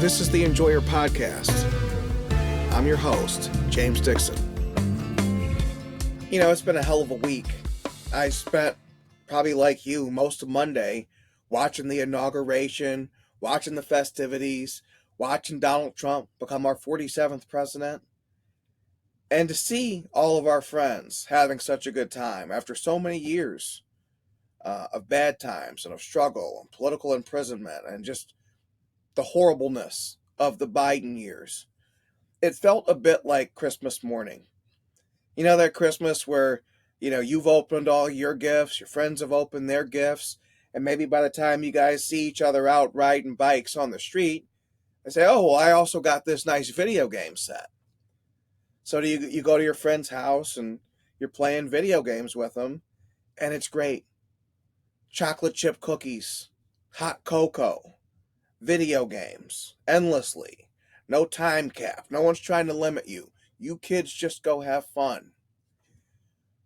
This is the Enjoyer Podcast. I'm your host, James Dixon. You know, it's been a hell of a week. I spent, probably like you, most of Monday watching the inauguration, watching the festivities, watching Donald Trump become our 47th president. And to see all of our friends having such a good time after so many years of bad times and of struggle and political imprisonment and just the horribleness of the Biden years. It felt a bit like Christmas morning. You know, that Christmas where, you've opened all your gifts, your friends have opened their gifts, and maybe by the time you guys see each other out riding bikes on the street, they say, oh, well, I also got this nice video game set. So you go to your friend's house and you're playing video games with them, and it's great. Chocolate chip cookies, hot cocoa, video games, endlessly. No time cap. No one's trying to limit you. You kids just go have fun.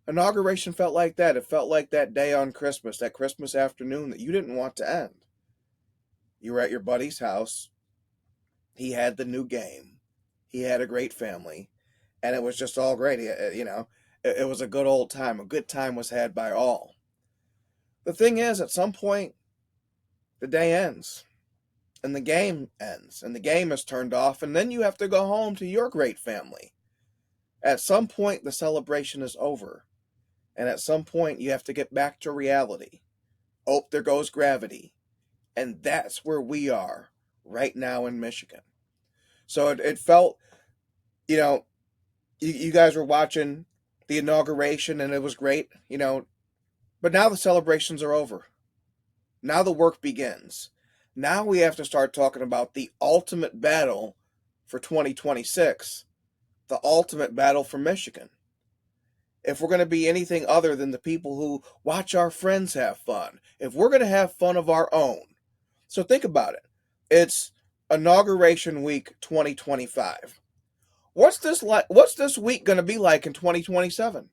Inauguration felt like that. It felt like that day on Christmas, that Christmas afternoon that you didn't want to end. You were at your buddy's house. He had the new game. He had a great family. And it was just all great. It was a good old time. A good time was had by all. The thing is, at some point, the day ends. And the game ends, and the game is turned off, and then you have to go home to your great family. At some point, the celebration is over, and at some point, you have to get back to reality. Oh, there goes gravity. And that's where we are right now in Michigan. So it felt, you guys were watching the inauguration, and it was great, but now the celebrations are over. Now the work begins. Now we have to start talking about the ultimate battle for 2026, the ultimate battle for Michigan. If we're going to be anything other than the people who watch our friends have fun, if we're going to have fun of our own. So think about it. It's Inauguration Week 2025. What's this week going to be like in 2027?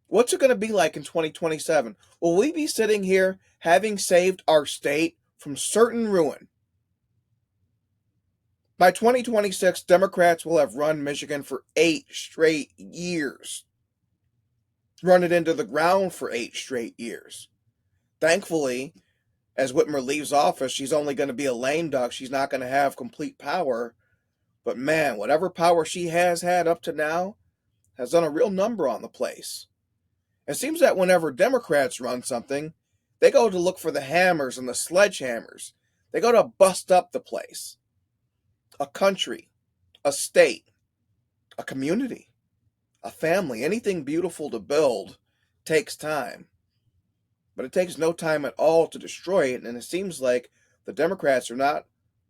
What's it going to be like in 2027? Will we be sitting here having saved our state from certain ruin? By 2026, Democrats will have run Michigan for 8 straight years. Run it into the ground for 8 straight years. Thankfully, as Whitmer leaves office, she's only going to be a lame duck. She's not going to have complete power. But man, whatever power she has had up to now has done a real number on the place. It seems that whenever Democrats run something, they go to look for the hammers and the sledgehammers. They go to bust up the place. A country, a state, a community, a family, anything beautiful to build takes time. But it takes no time at all to destroy it, and it seems like the Democrats are not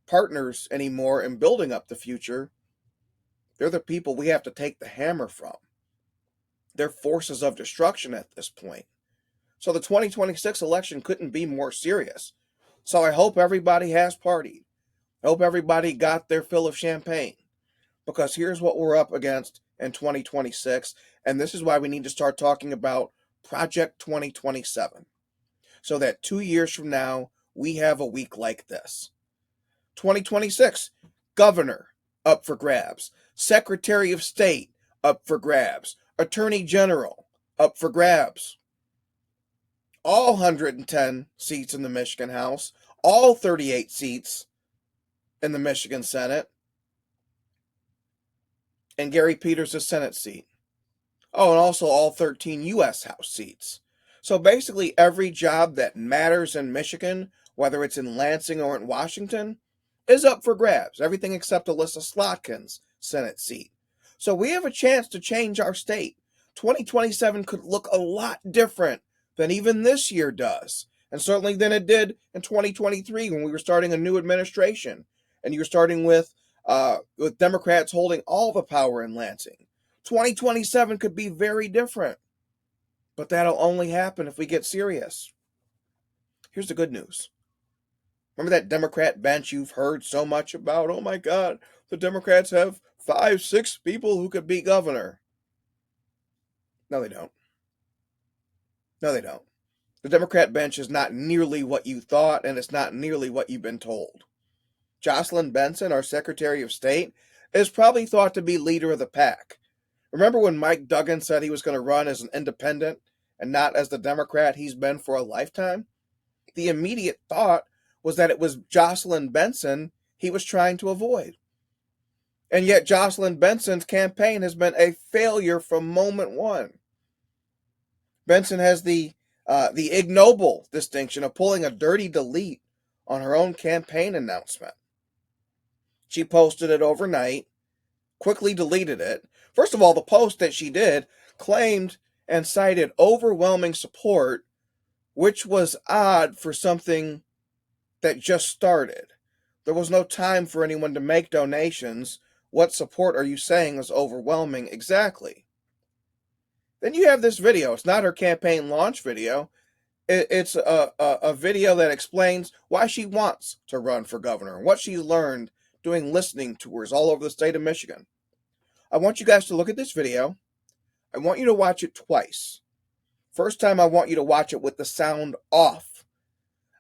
partners anymore in building up the future. They're the people we have to take the hammer from. They're forces of destruction at this point. So the 2026 election couldn't be more serious. So I hope everybody has partied. I hope everybody got their fill of champagne. Because here's what we're up against in 2026. And this is why we need to start talking about Project 2027. So that 2 years from now, we have a week like this. 2026, governor up for grabs. Secretary of State up for grabs. Attorney General up for grabs. All 110 seats in the Michigan House, all 38 seats in the Michigan Senate, and Gary Peters' Senate seat. Oh, and also all 13 U.S. House seats. So basically every job that matters in Michigan, whether it's in Lansing or in Washington, is up for grabs. Everything except Alyssa Slotkin's Senate seat. So we have a chance to change our state. 2027 could look a lot different than even this year does. And certainly than it did in 2023 when we were starting a new administration. And you were starting with Democrats holding all the power in Lansing. 2027 could be very different. But that'll only happen if we get serious. Here's the good news. Remember that Democrat bench you've heard so much about? Oh my God, the Democrats have 5, 6 people who could be governor. No, they don't. No, they don't. The Democrat bench is not nearly what you thought, and it's not nearly what you've been told. Jocelyn Benson, our Secretary of State, is probably thought to be leader of the pack. Remember when Mike Duggan said he was going to run as an independent and not as the Democrat he's been for a lifetime? The immediate thought was that it was Jocelyn Benson he was trying to avoid. And yet Jocelyn Benson's campaign has been a failure from moment one. Benson has the ignoble distinction of pulling a dirty delete on her own campaign announcement. She posted it overnight, quickly deleted it. First of all, the post that she did claimed and cited overwhelming support, which was odd for something that just started. There was no time for anyone to make donations. What support are you saying is overwhelming exactly? Then you have this video. It's not her campaign launch video. It's a video that explains why she wants to run for governor and what she learned doing listening tours all over the state of Michigan. I want you guys to look at this video. I want you to watch it twice. First time, I want you to watch it with the sound off.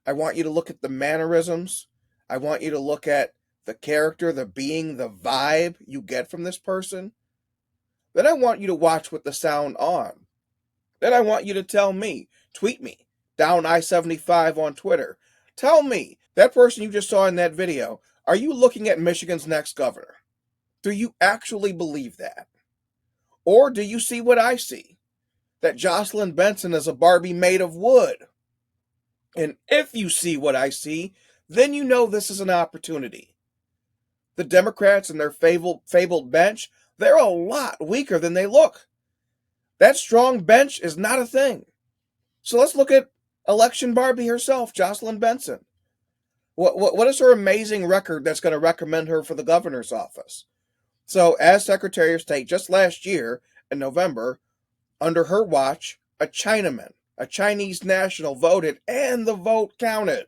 I want you to look at the mannerisms. I want you to look at the character, the being, the vibe you get from this person. Then I want you to watch with the sound on. Then I want you to tell me, tweet me, down I-75 on Twitter. Tell me, that person you just saw in that video, are you looking at Michigan's next governor? Do you actually believe that? Or do you see what I see? That Jocelyn Benson is a Barbie made of wood. And if you see what I see, then you know this is an opportunity. The Democrats and their fabled bench, they're a lot weaker than they look. That strong bench is not a thing. So let's look at election Barbie herself, Jocelyn Benson. What is her amazing record that's going to recommend her for the governor's office? So as Secretary of State, just last year in November, under her watch, a Chinaman, a Chinese national, voted and the vote counted.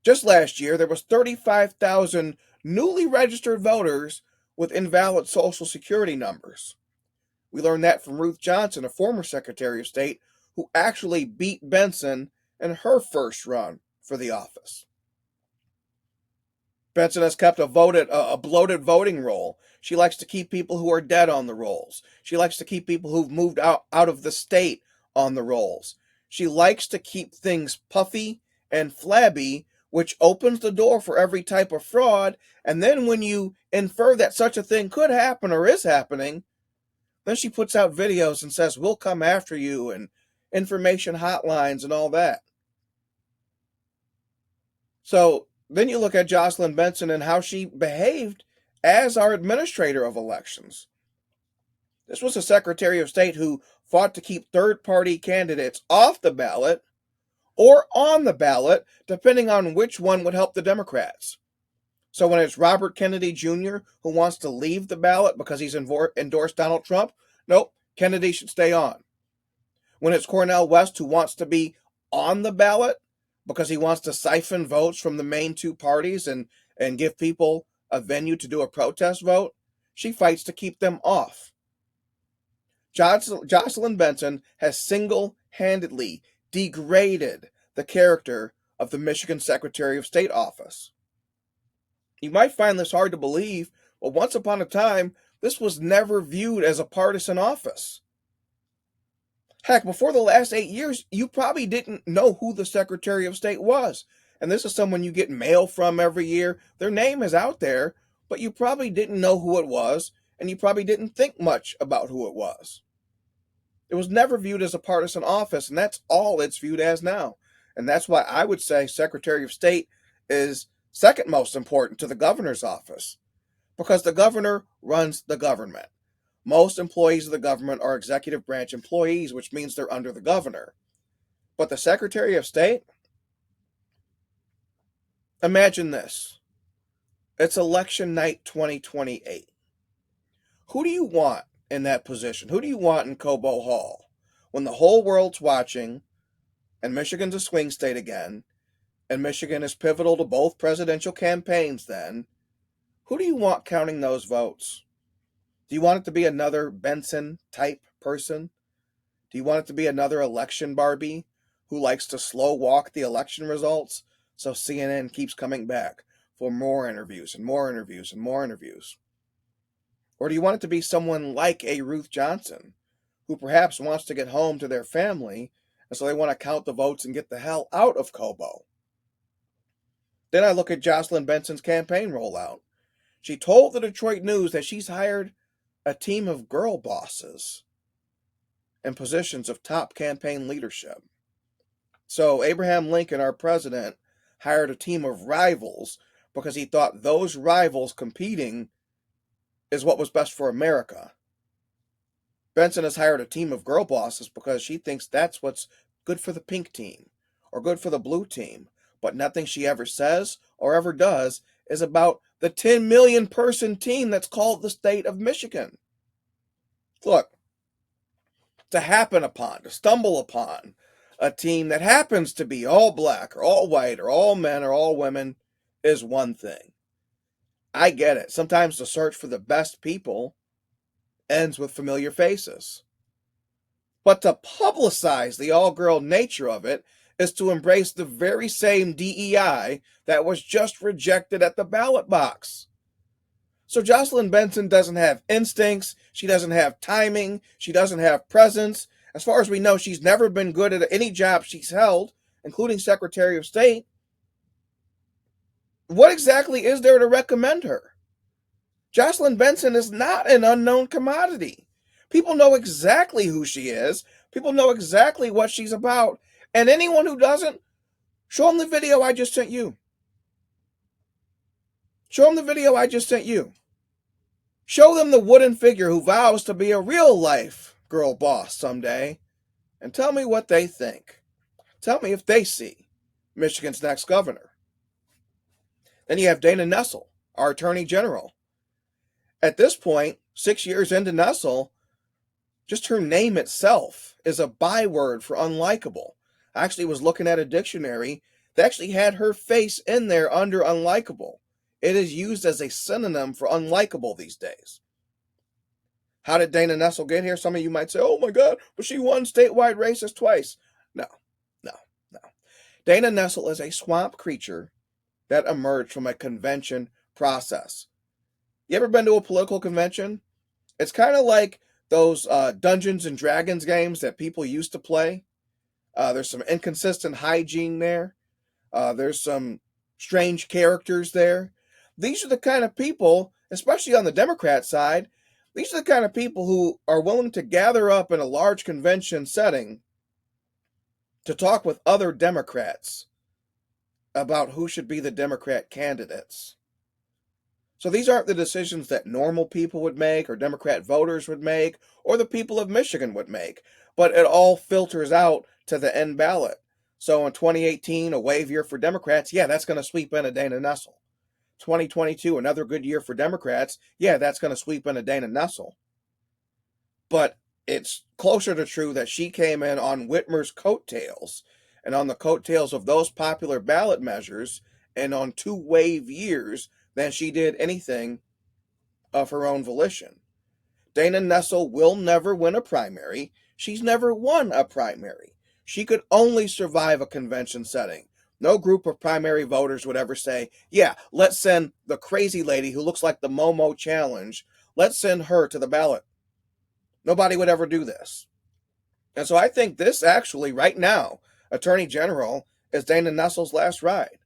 Just last year, there was 35,000 newly registered voters with invalid Social Security numbers. We learned that from Ruth Johnson, a former Secretary of State, who actually beat Benson in her first run for the office. Benson has kept a bloated voting roll. She likes to keep people who are dead on the rolls. She likes to keep people who've moved out of the state on the rolls. She likes to keep things puffy and flabby, which opens the door for every type of fraud. And then when you infer that such a thing could happen or is happening, then she puts out videos and says, we'll come after you, and information hotlines and all that. So then you look at Jocelyn Benson and how she behaved as our administrator of elections. This was a Secretary of State who fought to keep third-party candidates off the ballot or on the ballot, depending on which one would help the Democrats. So when it's Robert Kennedy Jr. who wants to leave the ballot because he's endorsed Donald Trump, nope, Kennedy should stay on. When it's Cornel West who wants to be on the ballot because he wants to siphon votes from the main two parties and give people a venue to do a protest vote, she fights to keep them off. Jocelyn Benson has single-handedly degraded the character of the Michigan Secretary of State office. You might find this hard to believe, but once upon a time, this was never viewed as a partisan office. Heck, before the last 8 years, you probably didn't know who the Secretary of State was. And this is someone you get mail from every year. Their name is out there, but you probably didn't know who it was, and you probably didn't think much about who it was. It was never viewed as a partisan office, and that's all it's viewed as now. And that's why I would say Secretary of State is second most important to the governor's office, because the governor runs the government. Most employees of the government are executive branch employees, which means they're under the governor. But the Secretary of State, imagine this. It's election night 2028. Who do you want in that position? Who do you want in Cobo Hall? When the whole world's watching, and Michigan's a swing state again, and Michigan is pivotal to both presidential campaigns then, who do you want counting those votes? Do you want it to be another Benson-type person? Do you want it to be another election Barbie who likes to slow walk the election results So CNN keeps coming back for more interviews and more interviews and more interviews. Or do you want it to be someone like a Ruth Johnson, who perhaps wants to get home to their family, and so they want to count the votes and get the hell out of Kobo? Then I look at Jocelyn Benson's campaign rollout. She told the Detroit News that she's hired a team of girl bosses in positions of top campaign leadership. So Abraham Lincoln, our president, hired a team of rivals because he thought those rivals competing is what was best for America. Benson has hired a team of girl bosses because she thinks that's what's good for the pink team or good for the blue team. But nothing she ever says or ever does is about the 10 million person team that's called the state of Michigan. Look, to stumble upon a team that happens to be all black or all white or all men or all women is one thing. I get it. Sometimes the search for the best people ends with familiar faces. But to publicize the all-girl nature of it is to embrace the very same DEI that was just rejected at the ballot box. So Jocelyn Benson doesn't have instincts, she doesn't have timing, she doesn't have presence. As far as we know, she's never been good at any job she's held, including Secretary of State. What exactly is there to recommend her? Jocelyn Benson is not an unknown commodity. People know exactly who she is. People know exactly what she's about. And anyone who doesn't, show them the video I just sent you. Show them the video I just sent you. Show them the wooden figure who vows to be a real life girl boss someday. And tell me what they think. Tell me if they see Michigan's next governor. Then you have Dana Nessel, our Attorney General. At this point, 6 years into Nessel, just her name itself is a byword for unlikable. I actually was looking at a dictionary that actually had her face in there under unlikable. It is used as a synonym for unlikable these days. How did Dana Nessel get here? Some of you might say, oh my God, but she won statewide races twice. No. Dana Nessel is a swamp creature that emerged from a convention process. You ever been to a political convention? It's kind of like those Dungeons and Dragons games that people used to play. There's some inconsistent hygiene there. There's some strange characters there. These are the kind of people, especially on the Democrat side, these are the kind of people who are willing to gather up in a large convention setting to talk with other Democrats about who should be the Democrat candidates. So these aren't the decisions that normal people would make or Democrat voters would make or the people of Michigan would make, but it all filters out to the end ballot. So in 2018, a wave year for Democrats, yeah, that's going to sweep in a Dana Nessel. 2022, another good year for Democrats, yeah, that's going to sweep in a Dana Nessel. But it's closer to true that she came in on Whitmer's coattails and on the coattails of those popular ballot measures and on 2 wave years than she did anything of her own volition. Dana Nessel will never win a primary. She's never won a primary. She could only survive a convention setting. No group of primary voters would ever say, yeah, let's send the crazy lady who looks like the Momo Challenge, let's send her to the ballot. Nobody would ever do this. And so I think this actually, right now, Attorney General is Dana Nessel's last ride.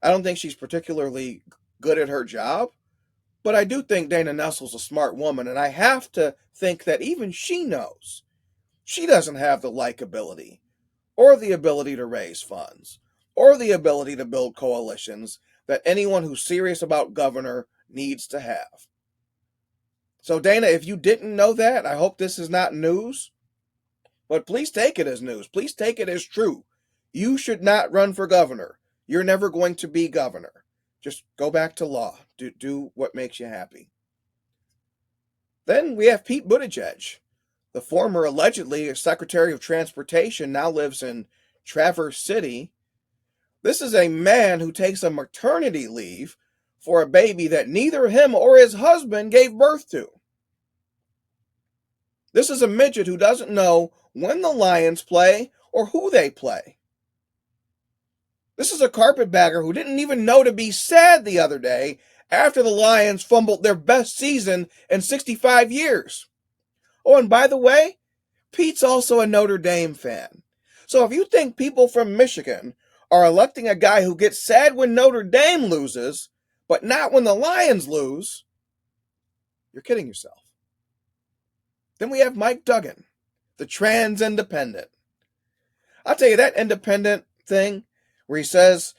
I don't think she's particularly good at her job, but I do think Dana Nessel's a smart woman, and I have to think that even she knows she doesn't have the likability or the ability to raise funds or the ability to build coalitions that anyone who's serious about governor needs to have. So Dana, if you didn't know that, I hope this is not news, but please take it as news. Please take it as true. You should not run for governor. You're never going to be governor. Just go back to law. Do what makes you happy. Then we have Pete Buttigieg. The former allegedly Secretary of Transportation now lives in Traverse City. This is a man who takes a maternity leave for a baby that neither him or his husband gave birth to. This is a midget who doesn't know when the Lions play or who they play. This is a carpetbagger who didn't even know to be sad the other day after the Lions fumbled their best season in 65 years. Oh, and by the way, Pete's also a Notre Dame fan. So if you think people from Michigan are electing a guy who gets sad when Notre Dame loses, but not when the Lions lose, you're kidding yourself. Then we have Mike Duggan, the trans independent. I'll tell you, that independent thing where he says,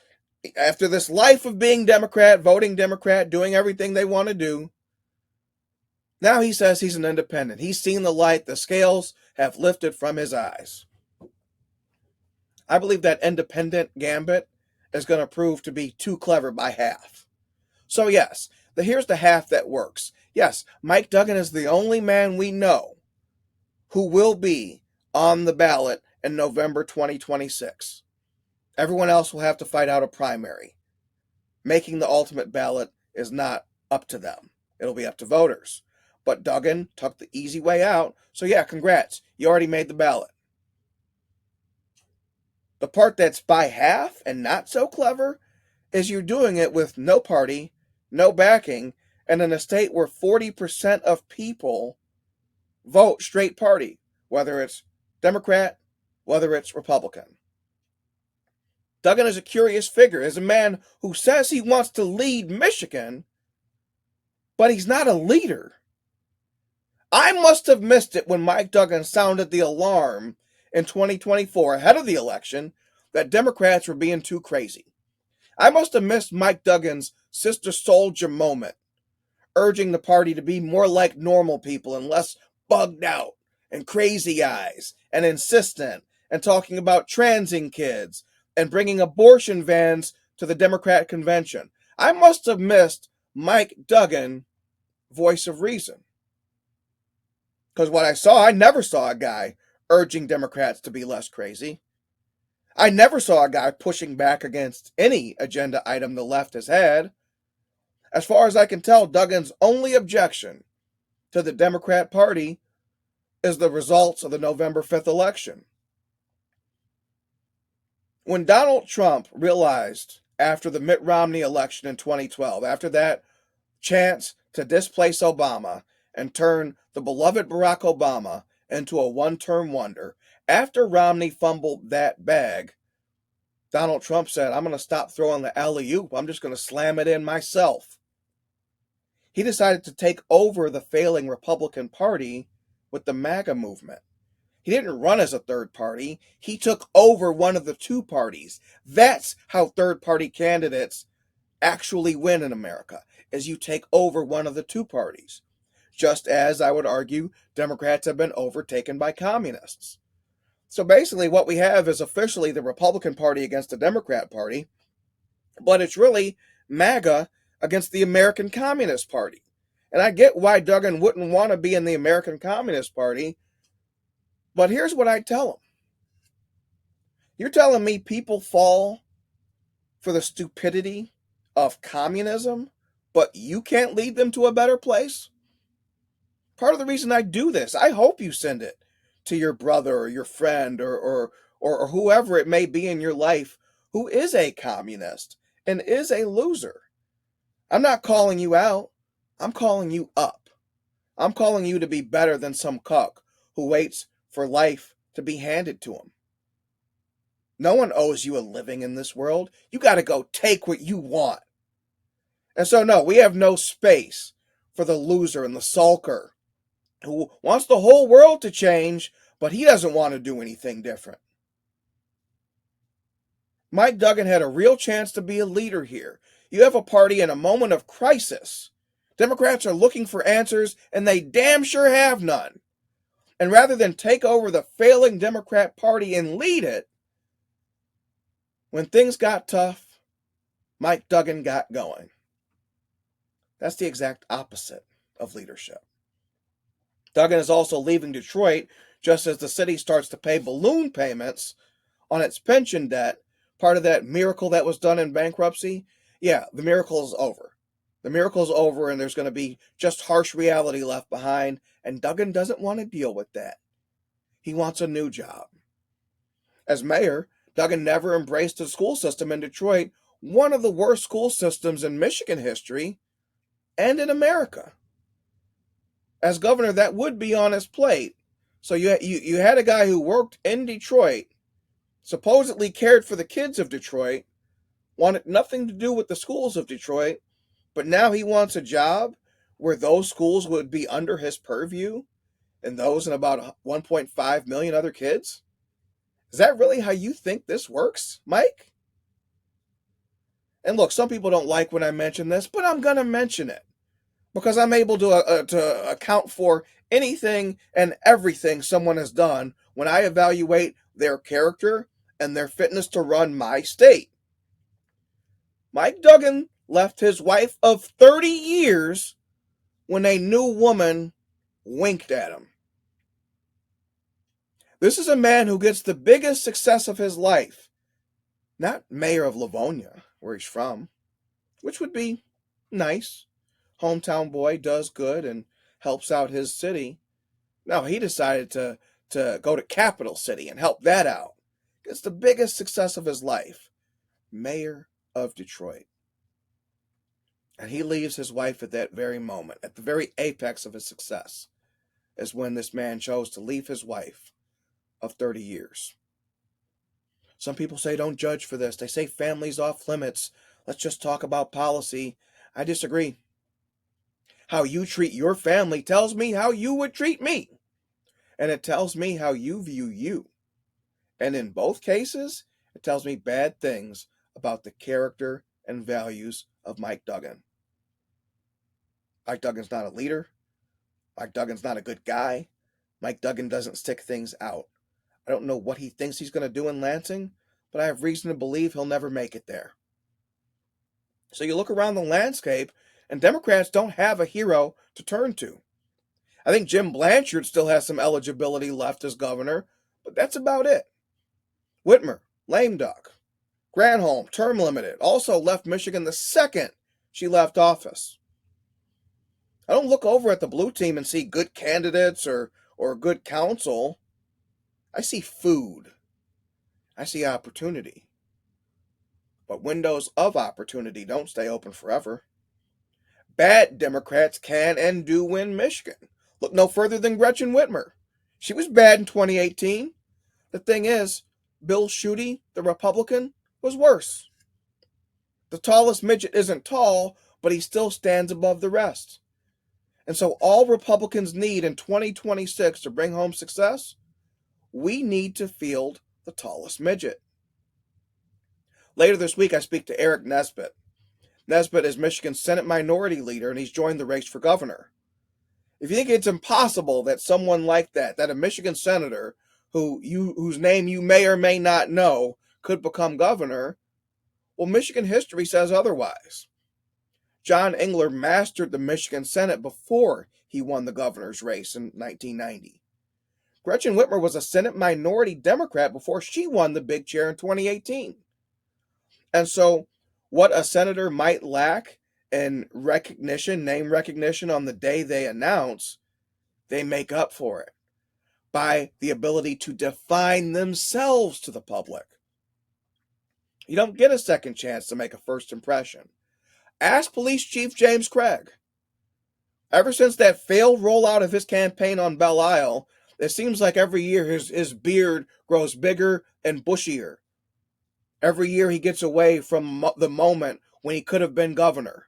after this life of being Democrat, voting Democrat, doing everything they want to do, now he says he's an independent. He's seen the light. The scales have lifted from his eyes. I believe that independent gambit is going to prove to be too clever by half. So yes, here's the half that works. Yes, Mike Duggan is the only man we know who will be on the ballot in November 2026. Everyone else will have to fight out a primary. Making the ultimate ballot is not up to them. It'll be up to voters. But Duggan took the easy way out, so yeah, congrats. You already made the ballot. The part that's by half and not so clever is you're doing it with no party, no backing, and in a state where 40% of people vote straight party, whether it's Democrat, whether it's Republican. Duggan is a curious figure, as a man who says he wants to lead Michigan, but he's not a leader. I must have missed it when Mike Duggan sounded the alarm in 2024, ahead of the election, that Democrats were being too crazy. I must have missed Mike Duggan's Sister Soldier moment, urging the party to be more like normal people and less bugged out and crazy eyes and insistent, and talking about transing kids and bringing abortion vans to the Democrat convention. I must have missed Mike Duggan, voice of reason. Because what I never saw a guy urging Democrats to be less crazy. I never saw a guy pushing back against any agenda item the left has had. As far as I can tell, Duggan's only objection to the Democrat Party is the results of the November 5th election. When Donald Trump realized after the Mitt Romney election in 2012, after that chance to displace Obama and turn the beloved Barack Obama into a one-term wonder, after Romney fumbled that bag, Donald Trump said, I'm going to stop throwing the alley-oop. I'm just going to slam it in myself. He decided to take over the failing Republican Party with the MAGA movement. He didn't run as a third party. He took over one of the two parties. That's how third-party candidates actually win in America, is you take over one of the two parties. Just as, I would argue, Democrats have been overtaken by communists. So basically what we have is officially the Republican Party against the Democrat Party, but it's really MAGA against the American Communist Party. And I get why Duggan wouldn't want to be in the American Communist Party, but here's what I tell him. You're telling me people fall for the stupidity of communism, but you can't lead them to a better place? Part of the reason I do this, I hope you send it to your brother or your friend or whoever it may be in your life who is a communist and is a loser. I'm not calling you out. I'm calling you up. I'm calling you to be better than some cuck who waits for life to be handed to him. No one owes you a living in this world. You got to go take what you want. And so, no, we have no space for the loser and the sulker who wants the whole world to change, but he doesn't want to do anything different. Mike Duggan had a real chance to be a leader here. You have a party in a moment of crisis. Democrats are looking for answers, and they damn sure have none. And rather than take over the failing Democrat Party and lead it, when things got tough, Mike Duggan got going. That's the exact opposite of leadership. Duggan is also leaving Detroit just as the city starts to pay balloon payments on its pension debt, part of that miracle that was done in bankruptcy. Yeah, the miracle is over. The miracle is over, and there's going to be just harsh reality left behind, and Duggan doesn't want to deal with that. He wants a new job. As mayor, Duggan never embraced the school system in Detroit, one of the worst school systems in Michigan history and in America. As governor, that would be on his plate. So you had a guy who worked in Detroit, supposedly cared for the kids of Detroit, wanted nothing to do with the schools of Detroit, but now he wants a job where those schools would be under his purview and those and about 1.5 million other kids? Is that really how you think this works, Mike? And look, some people don't like when I mention this, but I'm going to mention it because I'm able to account for anything and everything someone has done when I evaluate their character and their fitness to run my state. Mike Duggan left his wife of 30 years when a new woman winked at him. This is a man who gets the biggest success of his life, not mayor of Livonia, where he's from, which would be nice. Hometown boy does good and helps out his city. No, he decided to go to Capital City and help that out. It's the biggest success of his life, mayor of Detroit. And he leaves his wife at that very moment, at the very apex of his success, is when this man chose to leave his wife of 30 years. Some people say don't judge for this. They say family's off limits. Let's just talk about policy. I disagree. How you treat your family tells me how you would treat me. And it tells me how you view you. And in both cases, it tells me bad things about the character and values of Mike Duggan. Mike Duggan's not a leader. Mike Duggan's not a good guy. Mike Duggan doesn't stick things out. I don't know what he thinks he's going to do in Lansing, but I have reason to believe he'll never make it there. So you look around the landscape, and Democrats don't have a hero to turn to. I think Jim Blanchard still has some eligibility left as governor, but that's about it. Whitmer, lame duck. Granholm, term limited, also left Michigan the second she left office. I don't look over at the blue team and see good candidates or good counsel. I see food. I see opportunity. But windows of opportunity don't stay open forever. Bad Democrats can and do win Michigan. Look no further than Gretchen Whitmer. She was bad in 2018. The thing is, Bill Schuette, the Republican, was worse. The tallest midget isn't tall, but he still stands above the rest. And so all Republicans need in 2026 to bring home success, we need to field the tallest midget. Later this week, I speak to Eric Nesbitt. Nesbitt is Michigan's Senate Minority Leader, and he's joined the race for governor. If you think it's impossible that someone like that a Michigan senator whose name you may or may not know, could become governor, well, Michigan history says otherwise. John Engler mastered the Michigan Senate before he won the governor's race in 1990. Gretchen Whitmer was a Senate minority Democrat before she won the big chair in 2018. And so what a senator might lack in recognition, name recognition on the day they announce, they make up for it by the ability to define themselves to the public. You don't get a second chance to make a first impression. Ask Police Chief James Craig. Ever since that failed rollout of his campaign on Belle Isle, it seems like every year his beard grows bigger and bushier. Every year he gets away from the moment when he could have been governor.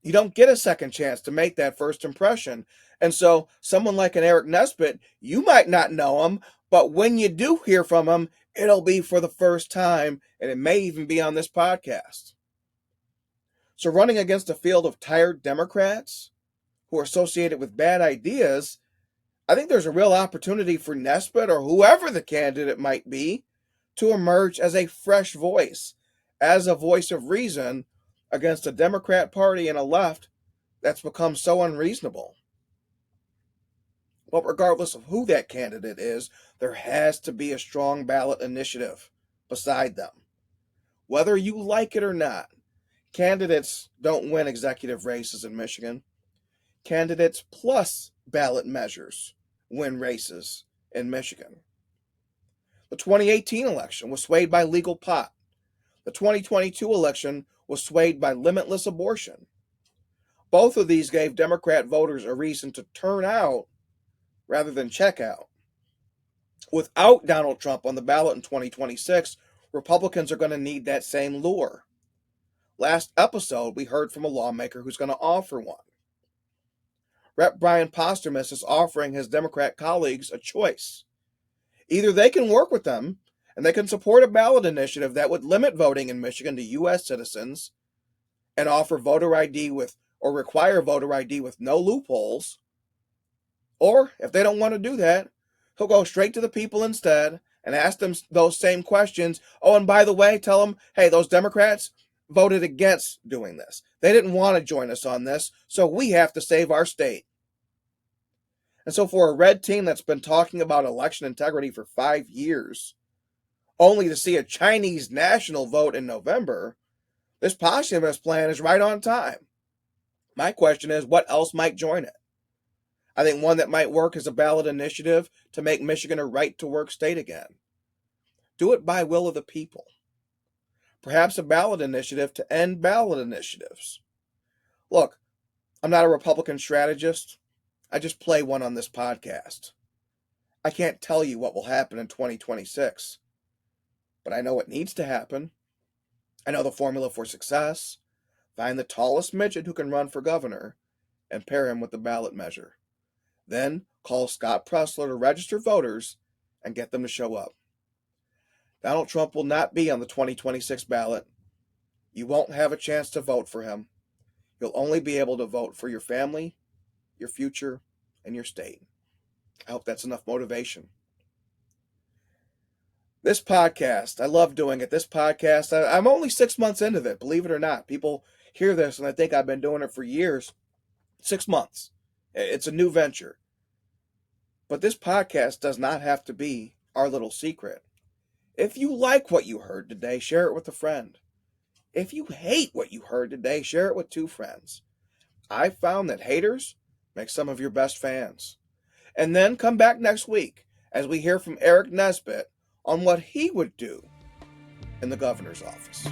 You don't get a second chance to make that first impression. And so someone like an Eric Nesbitt, you might not know him, but when you do hear from him, it'll be for the first time, and it may even be on this podcast. So running against a field of tired Democrats who are associated with bad ideas, I think there's a real opportunity for Nesbitt or whoever the candidate might be to emerge as a fresh voice, as a voice of reason against a Democrat Party and a left that's become so unreasonable. But regardless of who that candidate is, there has to be a strong ballot initiative beside them. Whether you like it or not, candidates don't win executive races in Michigan. Candidates plus ballot measures win races in Michigan. The 2018 election was swayed by legal pot. The 2022 election was swayed by limitless abortion. Both of these gave Democrat voters a reason to turn out rather than check out. Without Donald Trump on the ballot in 2026, Republicans are going to need that same lure. Last episode, we heard from a lawmaker who's going to offer one. Rep. Brian Postumus is offering his Democrat colleagues a choice. Either they can work with them and they can support a ballot initiative that would limit voting in Michigan to U.S. citizens and offer voter ID or require voter ID with no loopholes. Or if they don't want to do that, he'll go straight to the people instead and ask them those same questions. Oh, and by the way, tell them, hey, those Democrats voted against doing this. They didn't want to join us on this, so we have to save our state. And so for a red team that's been talking about election integrity for 5 years, only to see a Chinese national vote in November, this Posthumous plan is right on time. My question is, what else might join it? I think one that might work is a ballot initiative to make Michigan a right-to-work state again. Do it by will of the people. Perhaps a ballot initiative to end ballot initiatives. Look, I'm not a Republican strategist. I just play one on this podcast. I can't tell you what will happen in 2026, but I know what needs to happen. I know the formula for success. Find the tallest midget who can run for governor and pair him with the ballot measure. Then call Scott Pressler to register voters and get them to show up. Donald Trump will not be on the 2026 ballot. You won't have a chance to vote for him. You'll only be able to vote for your family, your future, and your state. I hope that's enough motivation. This podcast, I love doing it. This podcast, I'm only 6 months into it, believe it or not. People hear this and I think I've been doing it for years. 6 months. It's a new venture. But this podcast does not have to be our little secret. If you like what you heard today, share it with a friend. If you hate what you heard today, share it with 2 friends. I found that haters make some of your best fans. And then come back next week as we hear from Eric Nesbitt on what he would do in the governor's office.